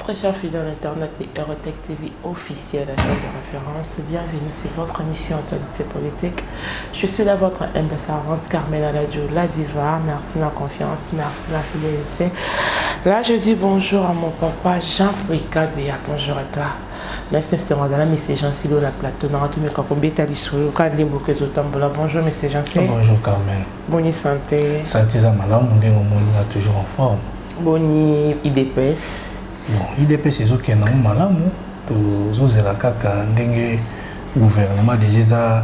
Très chers fidèles Internet et Eurotech TV officiel, la chaîne de référence, bienvenue sur votre émission Actualité politique. Je suis là, votre humble servante Carmen Aladjo, la diva. Merci de la confiance, merci de la fidélité. Là, je dis bonjour à mon papa Jean-Louis Kabea. Bonjour à toi. Merci, c'est Madame, Monsieur Jean-Silo, la plateau. Bonjour, Monsieur Jean-Silo. Bonjour, Carmen. Bonne santé. Santé, Zamalam, on est toujours en forme. Bonne IDPS. Bon, IDP c'est ce qui est normal, tous les le gouvernement déjà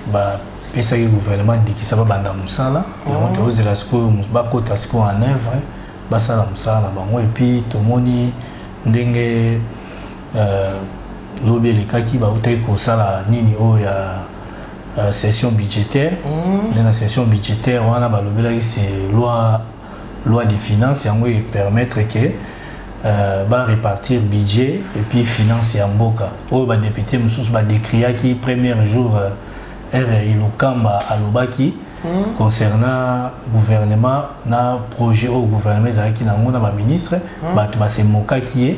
bah pesa gouvernement dit que ça va banda musala et on te ose la sco ba kota sco en œuvre ba sala musala bango et puis tout moni ndenge lobi le kaki ba utai ko sala nini o ya session budgétaire dans la session budgétaire on a ba lobi c'est loi des finances et on va permettre que va répartir budget et puis financer en boka. Oh bah député Moussous va décrire qui premier jour il Kamba à Lobaki concernant gouvernement na projet au gouvernement qui n'a pas ministre bah tu vas c'est moka qui est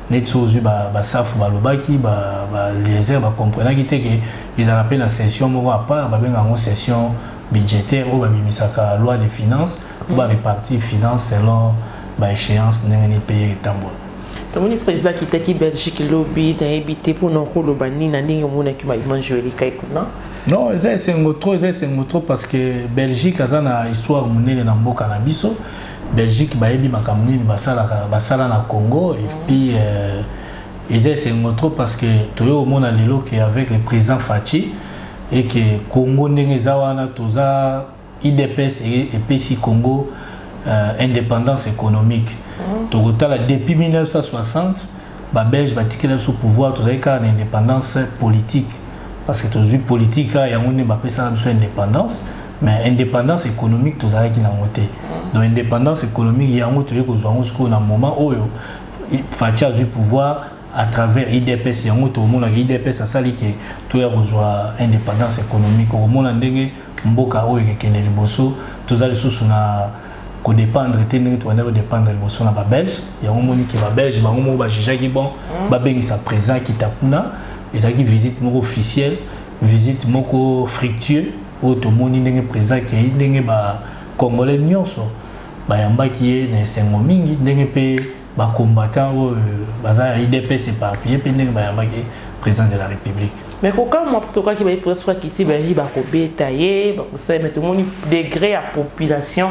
net sozu bah saf bah Lobaki bah les airs bah comprendre qui était que ils ont appelé la session moi à part bah bien en session budgétaire ou bah misaka loi des finances pour répartir finances selon ba échéance n'est payé tambour. Donc le président qui était qui Belgique lobby n'a habité pour non kolobani na ningi mona qui m'a mangé les cailles non. Non, c'est un autre parce que Belgique a une histoire monnaie na mboka na biso. Belgique ba yebi makamuni basala na Congo et puis c'est un autre parce que toyo mona lelo que avec le président Fachi et que Congo ndenge zawana toza IDPS et PC Congo indépendance économique. Depuis 1960, les Belges ont sous pouvoir une indépendance politique. Parce que les politique, il y a une indépendance, mais indépendance économique, ils ont voté. Donc indépendance économique, il y a un moment où il faut du pouvoir à travers l'IDPS. Il y a un IDPS à sali qui tu as besoin indépendance économique. Au moment où il y a qu'on dépendre dépendre de la Belge il y a un monde qui va belge ba mo ba jiji bon ba bengi sa présent qui tapuna et ça qui visite moko officielle visite moko fructueux au to moni ndenge présent qui ndenge ba congolais nyonso ba yamba qui est na sengo mingi ndenge pe ba combattant baza IDPS c'est pas puis pe ndenge ba yamba qui président de la République. Mais quand moi plutôt qui va presque quitter Belgique ba ko bétailler ba ko ça mettre mon degré à population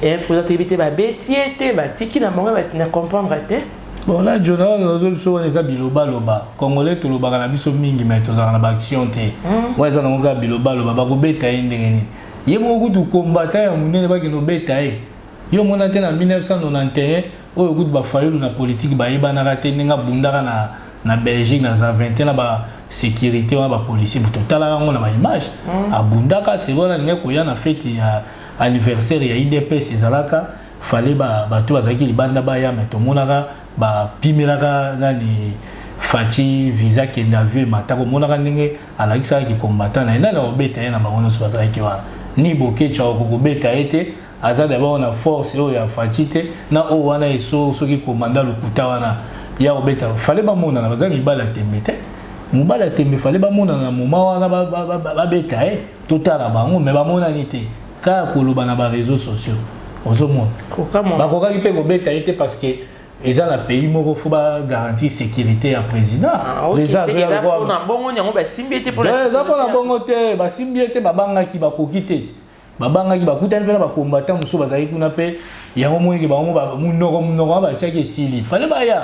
et un président éviter ba bétiété ba tiki na monga ba comprendre té. Bon là journal nous so on les biloba loba congolais to loba na biso mingi mais to za na ba action té. Moi ça na nga biloba loba ba ko bétailler ndenge ni. Ye mo ko tu combattant ya munene ba ki no bétailler. Yo mona té na 1991 o ko ba fayulu na politique ba yeba na raté nga bundara na Belgique na za 21 ba sécurité wa ba policier pour total on a image abundaka c'est voilà nga ko ya na fête ya anniversaire ya IDPS ezalaka fallait ba to bazaki libanda ba ya mais to monaka ba pimelaka nani Fachi visa qui na vu matako monaka ndenge alakisa ki combattant na na obeta na bango so bazaki wa ni boke cha ko beta été aza d'abord na force o ya Fachi te na o wana eso so ki commanda lokuta wana ya obeta fallait ba mona na bazaki bala temete mobala tembe fallait ba mona na moment wana ba beta total bango mais ba mona nité ka koloba na ba réseaux sociaux ozomona ba koka ki pe ko beta été parce que eza la pays moko faut ba garantir sécurité à président les affaires na bongo nyango ba simbiete pour la za pour na bongo te ba simbiete ba banga ki ba kokite ba banga ki ba kutani pena ba combattant muso ba zaki kuna pe yango moni ki ba ngo ba munoko ba tchaki sili fallait ba ya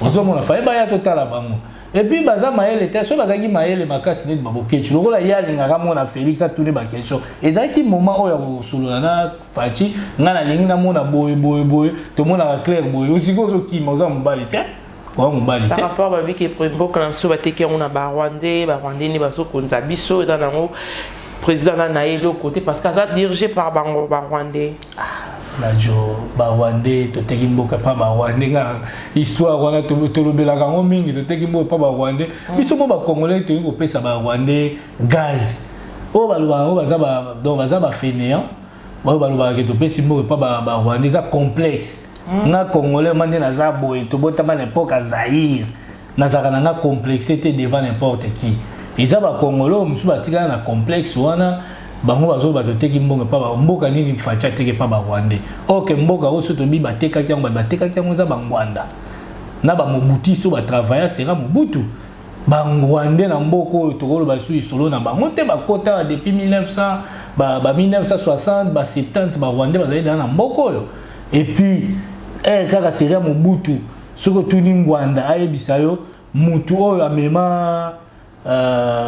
ozomona fallait ba ya total bango. Et puis baza maël était so bazaki maël makasi net babokechi lokola ya lingaka mona Félix a tourné ba question ezaki moment oya ko solona na Fachi ngana lingi na mona boy to mona clair boy osiko zo ki moza mbali te wa mbali te par rapport à que Primo Clanso bateki on a ba Rwandais ni baso konza biso dans le président na naelo côté parce que ça dirigé par bango ba Rwandais Najo Rwandais to teki mboka pa Rwandais nga histoire wana to lobela kango mingi to teki mboka pa Rwandais biso mo ba congolais to ko pesa ba Rwandais gaz o ba loba o baza ba fainéant ba loba ke to pesa mboka pa Rwandais za complexe nga congolais mande naza boye to botama l'époque à Zaïre nazaka nga complexité devant n'importe qui ils ba congolais musu batika na complexe wana bango bazo batoteki mbongo pa ba mboka nini facha teke pa ba Rwandais OK mboka oso to bi bateka kyango bateka kyango za bangwanda na ba Mobutu so ba travailler sera Mobutu bangwande na mboko tokolo basu isolo na bango te bakota depuis 1900 ba 1960 ba 70 ba Rwandais bazali na mboko yo et puis kaka sera Mobutu soko tuni ngwanda ayebisa yo mutu oyo amema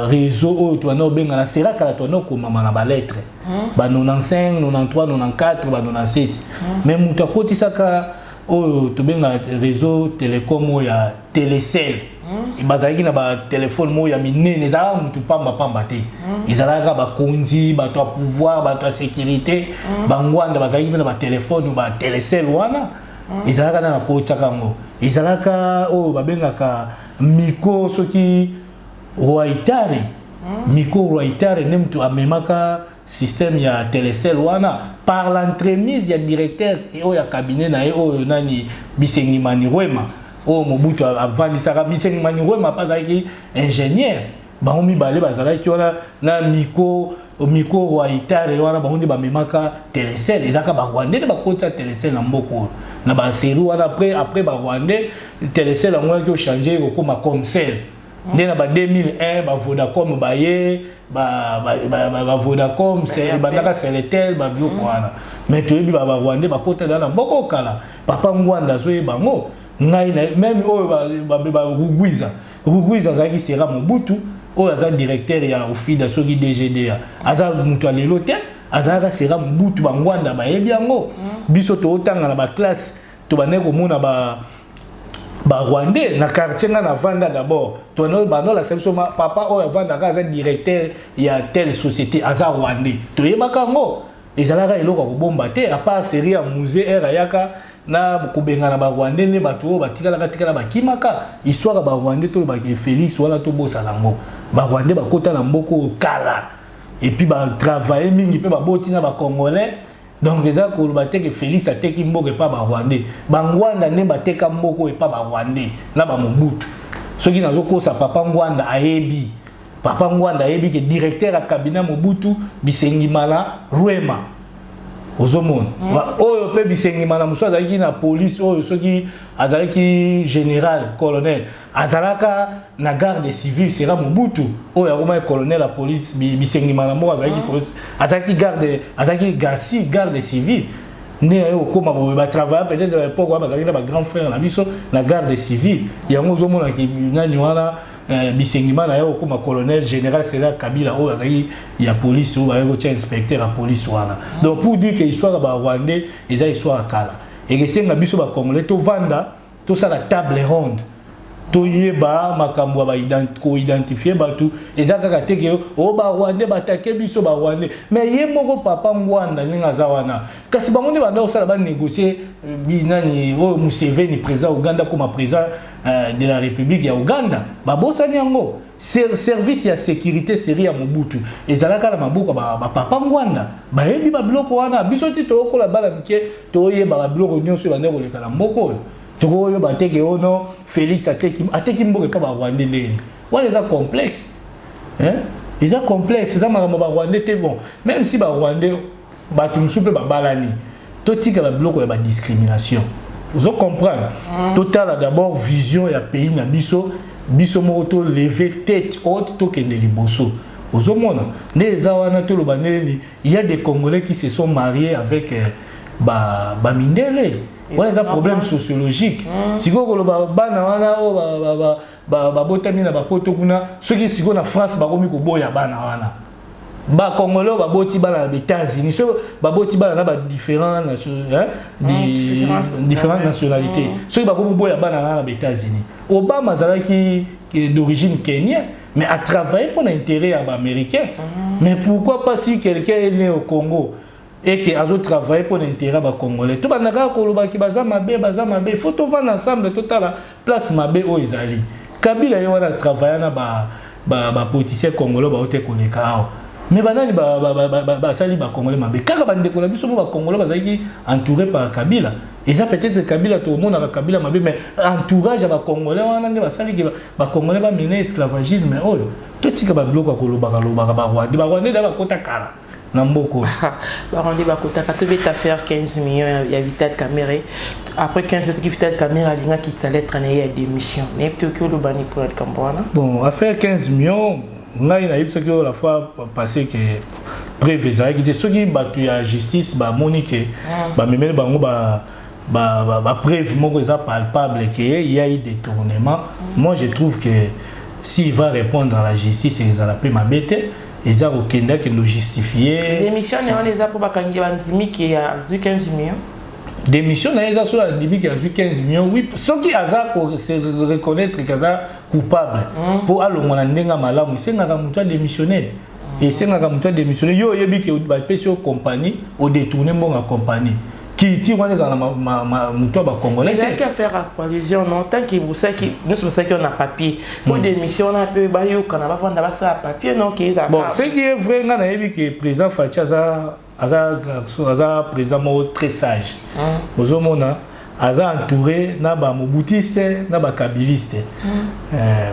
réseau oyo to na benga na sera kala to na ko mama na ba lettre ba 95 93 94 ba 97 mais mutu akotisaka oyo to benga réseau télécom ya Télécel bazalaki na ba téléphone mo ya minene za mutu pamba te izalaka ba konzi ba to pouvoir ba to sécurité bangwanda bazalaki na ba téléphone ba Télécel wana izalaka na kotaka ngo izalaka oyo babengaka miko soki roitare miko roitare ne mutu amemaka système ya Télécel wana par l'entremise ya directeur et oyo ya cabinet na oyo nani Bisengimani Rwema oyo Mobutu avandisaka Bisengimani Rwema pasaki ingénieur bango mibale bazalaki wana na miko roitare wana bango ndi bamemaka Télécel ezaka ba Rwandais bakotisa Télécel na mboko na ba série wana après ba Rwandais Télécel ngwa ki changer ko koma Comcel ndena ba 2001 ba Vodacom ba ye ba Vodacom c'est bandaka Celltel ba biloko wana mais toyebi ba Rwandais bakota na mboko kala papa ngwanda zoye bango ngai na même oyo ba Rugwiza zaki sera Mobutu oyo aza directeur ya ofida soki DGDA aza mutu alelo te azaka sera Mobutu bangwanda bayebi yango biso to otanga na ba classe to bane ko mona ba Rwandais na quartier na vanda d'abord to no banola sepso papa oyo vanda ka aza directeur ya telle société aza Rwandais to yebaka ngo ezalaka eloko ko bomba te à part série ya musée era yaka na kubenga na ba Rwandais ne bato batikala bakimaka histoire ba Rwandais to ba Félix wala to bosala ngo ba Rwandais bakota na mboko kala et puis ba travailler mingi pe ba botina ba Congolais donc eza ko bateke Félix ateki mboko pa ba Rwandais bangwanda ne bateka mboko pa ba Rwandais na ba Mobutu soki nazo kosa papa ngwanda ayebi ke directeur a cabinet Mobutu Bisengimana Rwema ozomona oyo pe Bisengimana muso azalaki na police oyo soki azalaki général colonel azalaka na garde civile sera Mobutu oyo akoma colonel la police Bisengimana mo azalaki police azalaki garde civile ne ayo koma ba travailler peut-être à l'époque azalaki na ba grand frère na biso na garde civile yango ozomona ki nani wana Bisengimana ayo koma colonel général Sédar Kabila oyo azalaki ya police oyo ayo tia inspecteur la police wana donc pour dire que histoire ba Rwandais eza histoire kala et que senga biso ba Congolais to vanda to ça la table ronde to yeba makambo ba identifier batu ezaka kateke o ba Rwandais batake biso ba Rwandais mais ye moko papa ngwanda ninga za wana kasi bango ne banda osala ba négocier binani o Museveni président Uganda comme président de la République ya Uganda babosani yango service ya sécurité série ya Mobutu ezalaka na mabuka ba papa ngwanda bayebi ba biloko wana biso ti to okola bala mike to yeba ba biloko nyonso bande koleka na mboko to yo bateke ono Félix ateki mboka pa ba Rwandais ndeni wana eza complexe eza complexe eza makambo ba Rwandais te bon même si ba Rwandais batumsu pe babalani to tika ba biloko ya ba discrimination vous comprenez total d'abord vision ya pays na biso moko lever tête haute to kende liboso ozomona les awana to lo baneli il y a des Congolais qui se sont mariés avec ba mindele ouais ça problème sociologique siko ko lo bana wana o ba botami na ba poto kuna soki siko na France ba komi ko boya bana wana ba Congolais ba boti bana na États-Unis so ba boti bana na ba différentes nationalités so ba ko boya bana na États-Unis Obama zalaki d'origine kenyenne mais a travaillé pour l'intérêt américain mais pourquoi pas si quelqu'un est né au Congo et qui a travaillé pour l'intérêt congolais tout banaka ko loba ki baza mabe il faut tout vendre ensemble total place mabe o izali Kabila yo wana travailler na ba politicien congolais ba ote koleka mais banani basali ba congolais mabe kaka bandeko na biso ba congolais bazali entouré par Kabila et ça peut-être Kabila tout le monde a Kabila mabe mais entourage ba congolais wana nde basali ki ba congolais ba mener esclavagisme oyo to tika ba bloka ko lobaka ba Rwanda da ba kota kala na mboko ba Rwanda ba kota ka to beta faire 15 millions ya Vital Kamerhe après 15 jours qui Vital Kamerhe alinga qui allait traîner ya démission mais to ko lo bani pour être Cambouana bon affaire 15 millions ngai na yebisa que la fois passé que prévisa qui était ceux qui battu à justice ba monique ba memele bango ba preuve moko eza palpable que il y a eu détournement. Moi je trouve que s'il va répondre à la justice et à la paix ma bête ils ont aucun que nous justifier démission on les a pour bakangi bandimi qui a 15 millions démission na eza sur la Libye qui a vu 15 millions oui ceux qui aza pour se reconnaître qu'ils sont coupables pour alongona ndenga malamu sengaka mutu a démissionner et sengaka mutu a démissionner yo yebi ke ba pesi au compagnie au détourner mon compagnie qui tire on les dans mutu ba congolais il y a qu'à faire à coalition non tant que vous savez que nous c'est ça qu'on a papier pour démission on a peu ba yo kana ba fanda ba ça papier non qu'ils a bon ce qui est vrai ngana yebi que président Fachi aza président très sage. Ozomona aza entouré na ba mobutiste na ba kabiliste.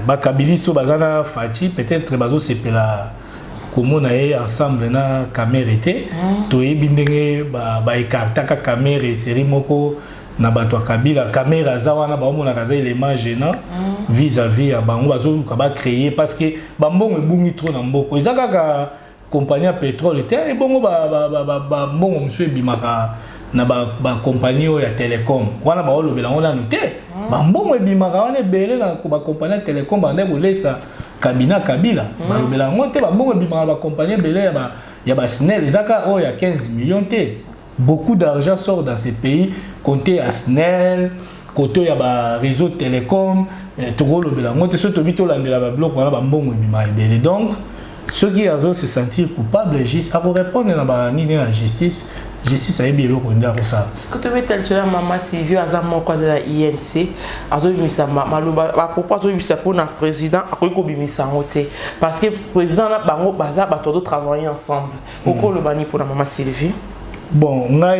Ba kabiliste bazana Fachi peut-être bazo sepela komona e ensemble na Kamerhe to ebindenge ba écarta ka Kamerhe série moko na bato Kabila Kamerhe azawana ba omona kaza élément gênant vis-à-vis ya bango bazo ka créer parce que ba mbongo ebungi trop na mboko ezaka ka compagnie à pétrole et bon bon monsieur bimaka na ba compagnie ya télécom wana ba olobela ona noté ba mbongo bimaka wana belé na ba compagnie télécom ba ndeko lesa Kabila ba olobela ngote ba mbongo bimaka ba compagnie belé ya ba SNEL zaka o ya 15 millions té beaucoup d'argent sort dans ces pays compté à SNEL côté ya ba réseau télécom to olobela ngote soto bito landela ba bloc wana ba mbongo bimaka belé donc ceux qui ont se sentir coupables, juste à répondre à la justice, justice a bien le ça. Quand tu veux tel cela, maman Sylvie a zama quoi de la INC, a deux ministres malouba, pourquoi tu veux ça pour un président, à quoi il bimisa ngote, parce que président là bango baza bato de travailler ensemble. Pourquoi le bani pour la maman Sylvie? Bon, moi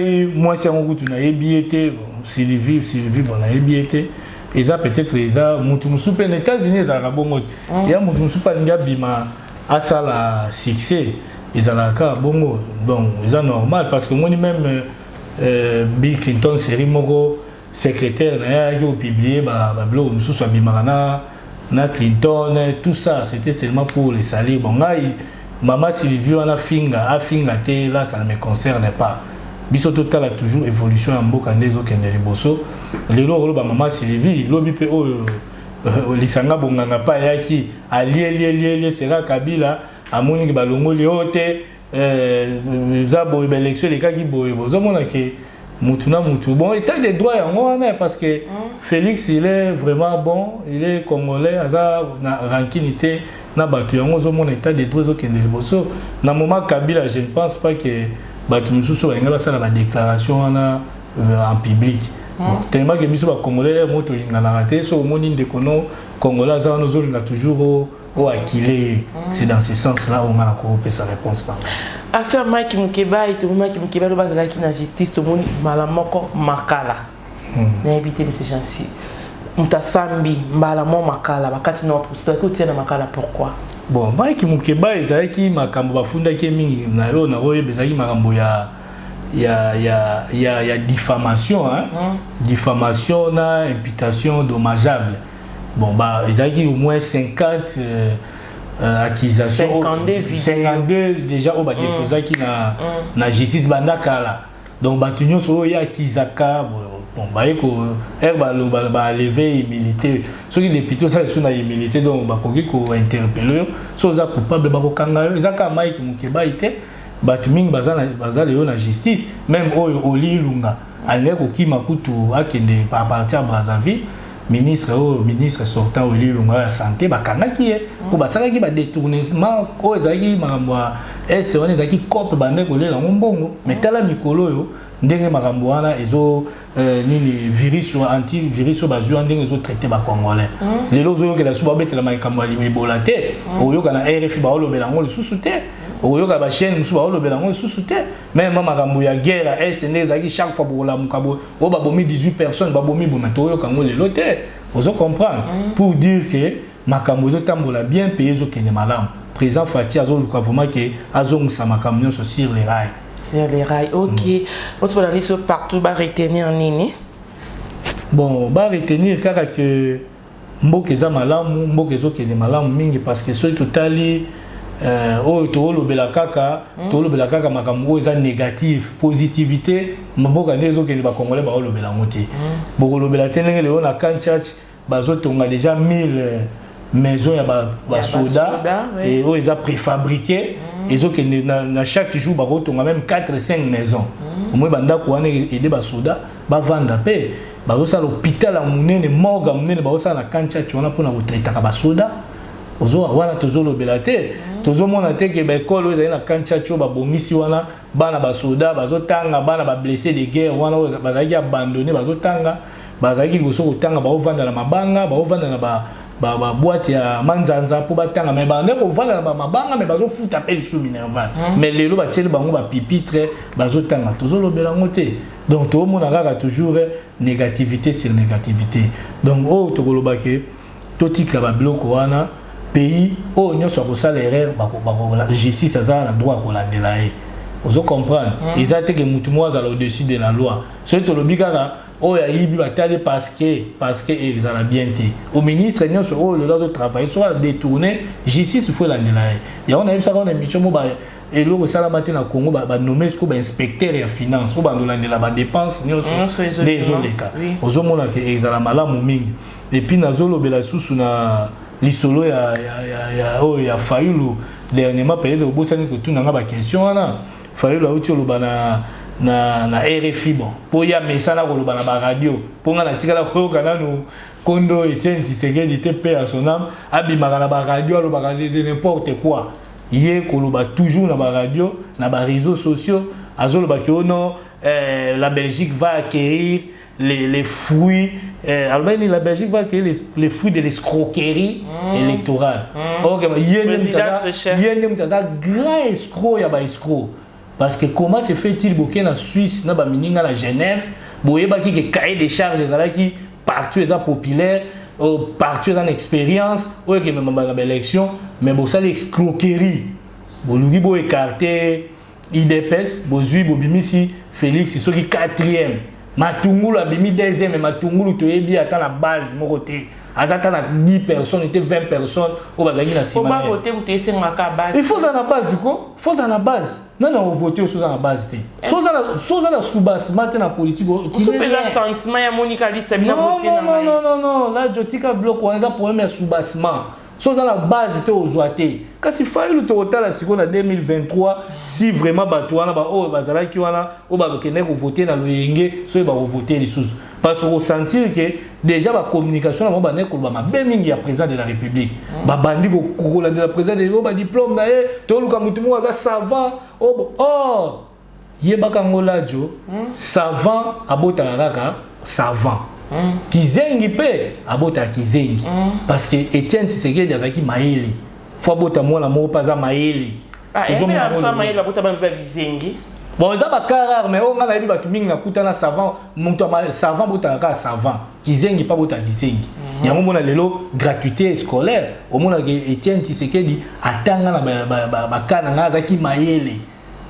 c'est un goût na EBT, Sylvie bon na EBT. Et ça peut-être les a mutumu super les États-Unis ça rabongo. Il y a mutumu super nga bima à ça la succès ils ont la cas bon donc c'est normal parce que moi même Bill Clinton série moko secrétaire na yo publié ba blog musu so bimana na Clinton tout ça c'était seulement pour les salaires bon là maman Sylvie on a finga té là ça ne me concerne pas biso total a toujours évolution en mboka ndezo kende liboso lelo ba maman Sylvie lobi pe lisanga bonganga pa yaki allié sera Kabila amoni ki balongo liote za boy élection les cas qui boy bozomona ke mutu bon état de droit yango wana parce que Félix il est vraiment bon il est congolais aza na rankinité na batu yango zomona état de droit zo kende liboso na moment Kabila je ne pense pas que batu mususu balinga basala ba déclaration wana en public. Tellement que biso ba congolais moto linga na raté so moni ndekono congolais za no zo linga toujours au akilé c'est dans ce sens là on a ko sa réponse là affaire Mike Mukeba et Mike Mukeba lo bazala ki na justice to moni malamoko makala na éviter de ces gens-ci mutasambi mbalamo makala bakati no pour ko tiena makala pourquoi bon Mike Mukeba ezaki makambo bafunda ki mingi na yo na oye bezaki makambo ya diffamation hein diffamation na imputation dommageable bon bah ils ont au moins 50 accusations 52 déjà au bas déposé qui na justice bandakala donc batunyo so ya akizaka bon bah eko herba ba lever immunité ceux qui députés ça sont na immunité donc ba koki ko interpeller so za coupable ba ko kanga yo ezaka Mike Mukeba ite Batming bazala yo na justice même Oli Lunga alne ko kima kutu akende par partir à Brazzaville ministre sortant Oli Lunga ya santé bakanga ki ko basala ki ba détournement ko ezaki makambo est on ezaki cop bande kolela ngombongo mais tala mikolo yo ndenge makambo wana ezo nini virus antivirus bazui ndenge ezo traiter ba congolais lelo zo yoka la suba betela makambo ali ebola te oyoka na RFI ba olobela ngo lisusu te oyoka ba chaîne musu ba olobela ngo lisusu te même makambo ya guerre à est ndenge ezaki chaque fois bola mukabo o ba bomi 18 personnes ba bomi bomi to yoka ngo lelo te ozo comprendre pour dire que makambo ezo tambola bien payé zo kene malamu président Fati azo luka vraiment que azongisa makambo nyonso sur les rails. Sur les rails, ok. Votre analyse partout va retenir nini? Bon, va retenir car que mboka eza malamu, mboka ezo kene malamu mingi parce que soki totali oyo tolobela kaka makambo eza négatif, positivité mboka nde ezo kene ba congolais ba olobela ngoti. Bokolobela te ndenge leo na Kanchach bazo tonga déjà 1000 maison ya ba soda et eux ils ont préfabriqué ils ont que na chaque jour ba kotonga même 4 5 maisons au moins banda ko wana aider ba soda ba vendre pe ba kosa l'hôpital à munene morgue munene ba kosa na kancha tu wana pona ko traiter ka ba soda ozo wana tozo lobela te tozo mona te ke ba école eza na kancha tu ba bomisi wana bana ba soda bazo tanga bana ba blessé de guerre wana bazaki abandonné bazo tanga bazaki liboso ko tanga ba vendre na mabanga ba vendre na ba boîte ya manzanza pour batanga mais ba ndeko vanda na ba mabanga mais bazo futa appel sous minerval mais lelo ba tsheli bango ba pipitre bazo tanga tozo lobela ngote donc to mona kaka toujours négativité sur négativité donc oh to koloba ke totika ba bloko wana pays oh nyoso ko sala erreur ba justice aza na droit ko landela e ozo comprendre ils a été que mutu moza au-dessus de la loi so to lobika oh ya yibi batali parce que ils ont bien été au ministre nous sur oh le lot de travail soit détourné justice faut l'andela ya on a eu ça on a mission mo ba et le sala matin na Congo ba nommer ce ko ba inspecteur ya finance ko ba ndolandela ba dépenses nous désolé ka ozo mona que ils ont malamu mingi et puis nazolo bela susu na lisolo ya Fayulu dernièrement peut-être au bosani ko tuna nga ba question wana Fayulu a uti lobana na RFI bon pour ya mesana ko lobana ba radio pour nga na tikala ko kana no kondo Etienne Tshisekedi te paix à son âme abimaka na ba radio lobaka de n'importe quoi yé ko loba toujours na ba radio na ba réseaux sociaux azolo ba que non la Belgique va acquérir les fruits Albanie la Belgique va acquérir les fruits de l'escroquerie électorale OK yé mutaza grand escroc ya ba escroc. Parce que comment se fait-il que en Suisse, na ba mininga la Genève, boye ba ki ke cahier des charges qui partout eza populaire, partout en expérience, ou que même ba élection, mais bo ça l'escroquerie. Bo lugi bo écarter IDPS, bo zui bo bimisi Félix so ki 4e. Matungulu abimi 2e mais Matungulu to yebi ata la base mo côté. Azata na 10 personnes, était 20 personnes au bazaki na sima. Faut pas voter pour tester ma base. Il faut ça na base quoi? Faut ça na base. Non, voter sur la base. Soit la sous-bassement dans la politique. Qui est le sentiment ya Monica Liste bien voter non. Là, je tika bloc on a problème de sous-bassement. Soit la base était aux ouatés. Quand il fallait le total la seconde en 2023, si vraiment batouana ba oh bazala ki wana o ba kene ko voter na loyenge, so ba voter les sous. Parce qu'on sentir que déjà la communication na ba ne ko ba mabe mingi ya président de la République. Ba bandi ko la de la président de ba diplôme na ye, to luka mutu mo za savant. Oh yebaka ngola jo savant abota kaka savant. Kizengi pe abota kizengi parce que Etienne Tshisekedi azaki maeli faut abota mwana mo paza maeli toujours mwana maeli abota ba bizengi bon za ba rare mais on a ba tumingi na kutana savant muntu savant bota ka savant kizengi pa bota kizengi yango mona lelo gratuité scolaire au mona que Etienne Tshisekedi atanga na ba kana nga azaki maeli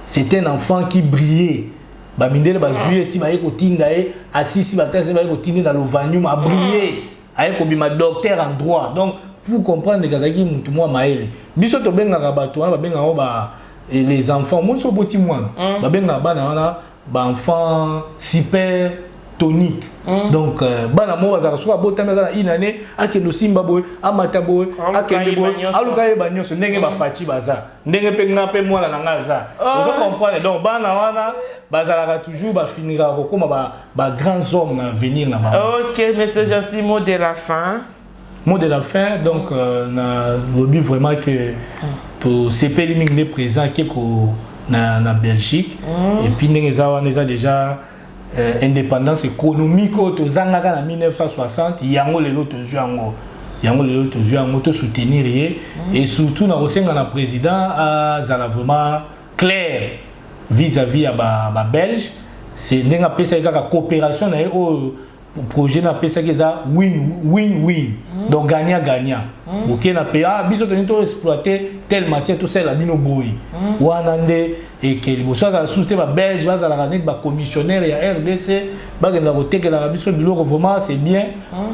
c'est un enfant qui brillait. Ba mindele ba juye ti ba yeko tinda e assisi ba tese ba yeko tinda na lovanium a briller ayeko bima docteur en droit donc vous comprendre que Kazaki mutu moi maele biso to benga bato ba benga ba les enfants moi so boti moi ba benga bana wana ba enfant super tonique donc bana mo bazaka so bota meza na inane akendo simba boy amata boy akende boy aluka ye banyoso ndenge ba fachi baza ndenge pe nga pe mwana na ngaza vous comprenez donc bana wana bazalaka toujours ba finira ko comme ba grands hommes na venir na ba. OK monsieur Jancy, mot de la fin donc na lobby vraiment que to sepeli mingi nde président keko na Belgique et puis ndenge za wana eza déjà indépendance économique oyo tozangaka na 1960 yango lelo tozwi yango to soutenir ye et surtout na kosenga na président azala vraiment clair vis-à-vis ya ba Belge c'est ndenge apesaki kaka coopération na ye oyo projet na pesaki eza win-win donc gagnant-gagnant ok na pays biso toni to exploiter telle matière tout ça la bino boy wana nde et liboso azala sous te ba Belge bazalaka neti ba commissionnaire ya RDC bagenda kotekelaka biso biloko vraiment c'est bien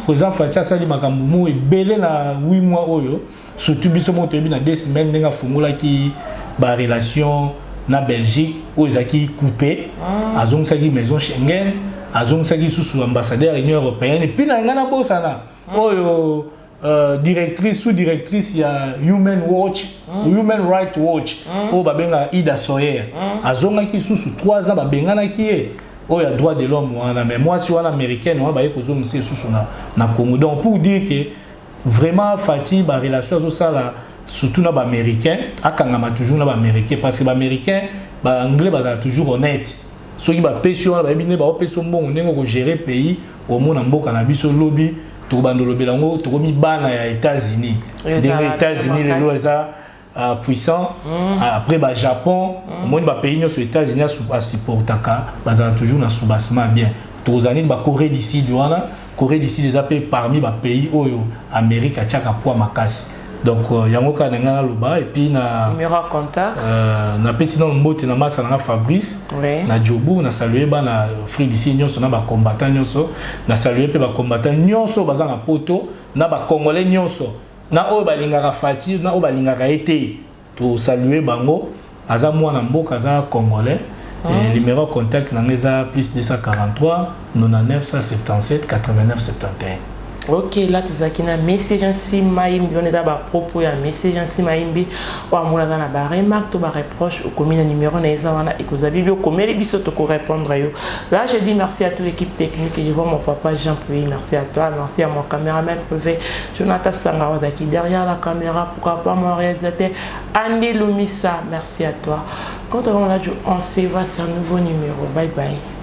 président Fatia asali makambo mo ebele na 8 mois oyo surtout biso mo toyebi na 2 semaines ndenge afungolaki ba relation na Belgique oyo ezalaki coupé azongisaki maison Schengen azongisaki susu ambassadeur de l'Union européenne et puis na ngana bosana oyo directrice sous-directrice ya Human Rights Watch oyo babenga Ida Soyer azongaki susu 3 ans babenganaki ye oyo ya droit de l'homme wana mais moi si wana américaine wana baye kozongisa susu na Congo donc pour dire que vraiment Fati ba relation azosala surtout na ba américain akangama toujours na ba américain parce que ba américain ba anglais bazala toujours honnête soki ba pesi wana bayebi ne ba opesa mbongo ndenge ko gérer pays au monde mboka na biso lobby to bandolobela ngo to komi bana ya États-Unis des États-Unis lelo eza puissant après ba Japon au monde ba pays nyos aux États-Unis a supportaka bazala toujours na soubassement bien tozani ba Corée du Sud wana Corée du Sud des appels parmi ba pays oyo Amérique a tchaka poa makasi donc yango ka ngana loba et puis na numéro contact na pesi na mbote na masa na Fabrice na Djobu na saluer ba na Free d'ici nyonso na ba combattant nyonso na saluer pe ba combattant nyonso baza na poto na ba congolais nyonso na oyo balingaka Fati na oyo balingaka ete to saluer bango aza mwana mboka aza congolais et numéro contact na ngeza plus 243 99 177 89 71. Ok, là tout ça qui na message ainsi maïmbi on est à bas propos ya message ainsi maïmbi ou amoula dans la barre remarque to ba reproche au commune numéro na ezana et que vous avez vu comment les biso to répondre yo. Là je dis merci à toute l'équipe technique et je vois mon papa Jean-Pierre, merci à toi, merci à mon caméraman privé Jonathan Sangawada qui derrière la caméra, pourquoi pas mon réalisateur Andy Lumissa, merci à toi. Quand on l'a on se va sur un nouveau numéro. Bye bye.